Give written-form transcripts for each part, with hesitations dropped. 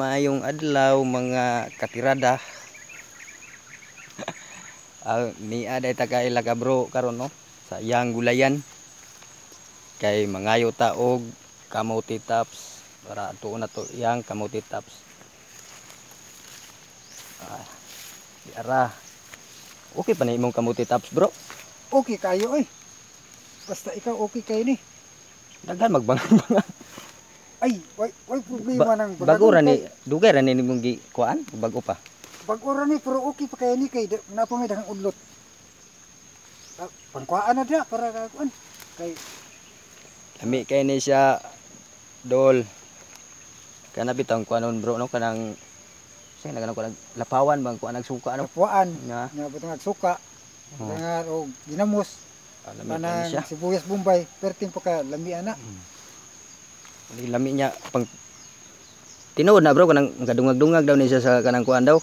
Maayong adlaw mga katirada. Ni aday taga ilaga bro karon no sa iyang gulayan kay mangayo ta og kamote tops para tuon na to iyang kamote tops. Ara. Okay pa na imong kamote tops bro? Okay kayo eh. Basta ikaw okay kayo ni. Daghan magbangan. Ay, way problema nang Bago ra ni dugay ra ni nimong gikuan bago pa. Bago ra ni pero okay pa kayo ni kay napamay daghang udlot. Pangkuaan na dia para kuan. Kay Lami kay ni siya dol. Kana bitang kuanon bro no kanang say nagano ko lapawan bang kuan nagsuka no. kapuan Nga butang suka. Dangar og ginamos. Lami kay ni Kanang siya. sibuyas Bombay perting pa ka lami ana. Lami niya pang tinuod na bro kanang kadungag-dungag daw ni siya sa kanang kuan daw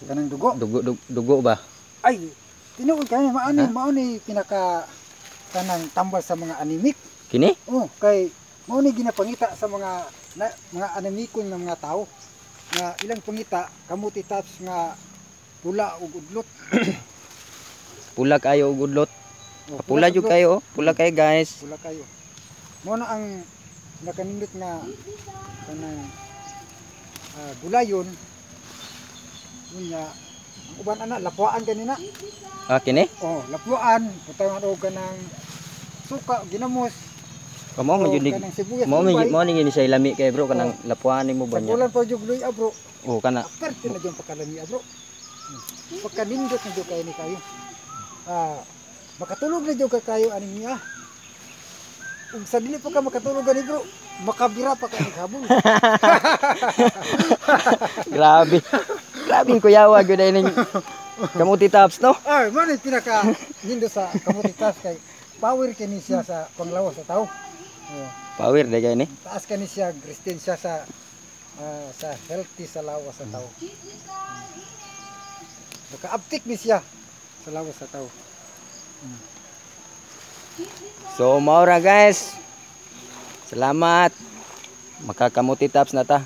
Kanang dugo. Dugo ba? Ay, tinuod kay mao ni pinaka kanang tambal sa mga anemic. Kini? Oh, kay mao ni ginapangita sa mga anemikon ng mga tao nga ilang pangita kamuti tops nga pula ug udlot. Pula kayo ug udlot. Pula jud kayo, pula kayo guys. Pula kayo. Mao na ang nakanindot nga kanang gulayon unya ang uban ana lapuan kanina. Kini? Oh, lapuan butangan og kanang suka ginamos. Kamo man jud mo ni ni siya lami kay bro kanang lapuan nimo ba niya? Bulan pa jud luy bro. Oh kana. Aperte na jud pakalami bro. Pagkanindot na jud kayo ni kayo. Makatulog na jud kayo ani niya. Ug sa dili pa ka makatulog ani bro, makabira pa ka naghabol. Grabe. Grabe yung kuyawa gyud ay ning kamuti tops no. Ay, man ni pinaka nindo sa kamuti tops kay power kini siya sa panglawas sa tao. Power day kay ni. Taas kani siya resistensya sa healthy sa lawas sa tao. Naka-uptick ni siya sa lawas sa tao. So maura guys. Salamat. Makakamuti tops na ta.